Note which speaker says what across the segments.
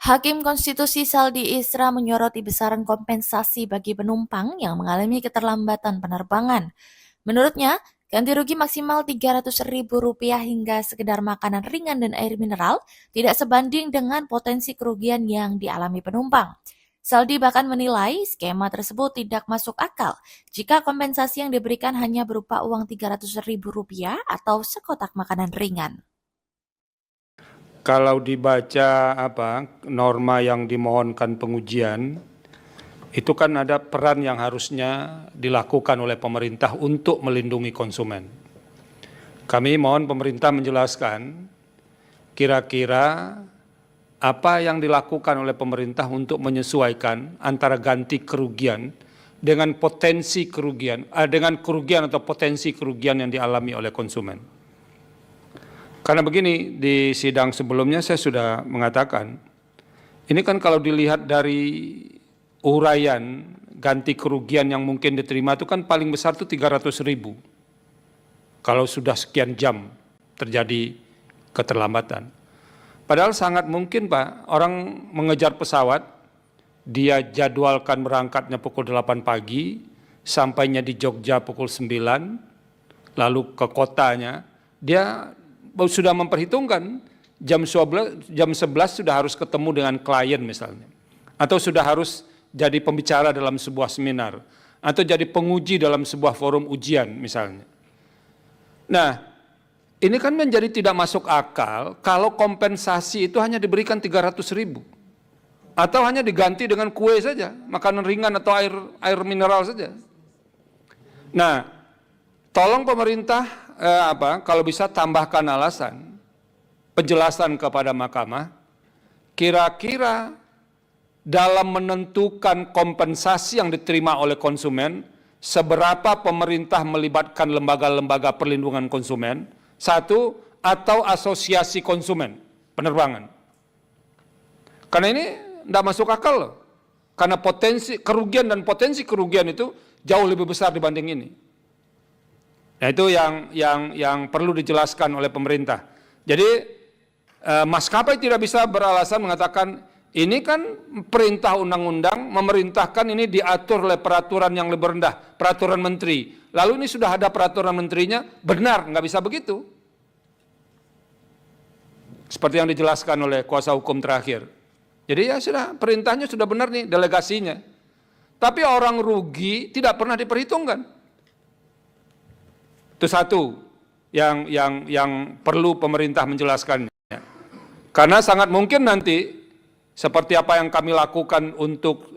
Speaker 1: Hakim Konstitusi Saldi Isra menyoroti besaran kompensasi bagi penumpang yang mengalami keterlambatan penerbangan. Menurutnya, ganti rugi maksimal Rp300.000 hingga sekedar makanan ringan dan air mineral tidak sebanding dengan potensi kerugian yang dialami penumpang. Saldi bahkan menilai skema tersebut tidak masuk akal jika kompensasi yang diberikan hanya berupa uang Rp300.000 atau sekotak makanan ringan.
Speaker 2: Kalau dibaca norma yang dimohonkan pengujian, itu kan ada peran yang harusnya dilakukan oleh pemerintah untuk melindungi konsumen. Kami mohon pemerintah menjelaskan kira-kira apa yang dilakukan oleh pemerintah untuk menyesuaikan antara ganti kerugian dengan potensi kerugian, dengan kerugian atau potensi kerugian yang dialami oleh konsumen. Karena begini, di sidang sebelumnya saya sudah mengatakan, ini kan kalau dilihat dari uraian ganti kerugian yang mungkin diterima itu kan paling besar itu 300.000. Kalau sudah sekian jam terjadi keterlambatan. Padahal sangat mungkin Pak, orang mengejar pesawat, dia jadwalkan berangkatnya pukul 8 pagi, sampainya di Jogja pukul 9, lalu ke kotanya, dia sudah memperhitungkan jam 11 sudah harus ketemu dengan klien misalnya. Atau sudah harus jadi pembicara dalam sebuah seminar. Atau jadi penguji dalam sebuah forum ujian misalnya. Nah, ini kan menjadi tidak masuk akal kalau kompensasi itu hanya diberikan 300.000. Atau hanya diganti dengan kue saja, makanan ringan atau air mineral saja. Nah, tolong pemerintah kalau bisa tambahkan alasan, penjelasan kepada mahkamah, kira-kira dalam menentukan kompensasi yang diterima oleh konsumen, seberapa pemerintah melibatkan lembaga-lembaga perlindungan konsumen, satu, atau asosiasi konsumen penerbangan. Karena ini tidak masuk akal loh, karena potensi kerugian dan potensi kerugian itu jauh lebih besar dibanding ini. Nah itu yang perlu dijelaskan oleh pemerintah. Jadi maskapai tidak bisa beralasan mengatakan ini kan perintah undang-undang memerintahkan ini diatur oleh peraturan yang lebih rendah, peraturan menteri. Lalu ini sudah ada peraturan menterinya, benar, nggak bisa begitu. Seperti yang dijelaskan oleh kuasa hukum terakhir. Jadi ya sudah, perintahnya sudah benar nih, delegasinya. Tapi orang rugi tidak pernah diperhitungkan. Itu satu yang perlu pemerintah menjelaskannya. Karena sangat mungkin nanti seperti apa yang kami lakukan untuk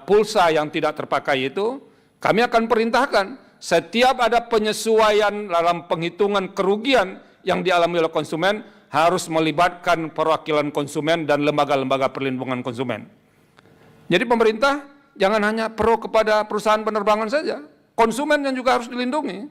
Speaker 2: pulsa yang tidak terpakai itu, kami akan perintahkan setiap ada penyesuaian dalam penghitungan kerugian yang dialami oleh konsumen harus melibatkan perwakilan konsumen dan lembaga-lembaga perlindungan konsumen. Jadi pemerintah jangan hanya pro kepada perusahaan penerbangan saja. Konsumen yang juga harus dilindungi.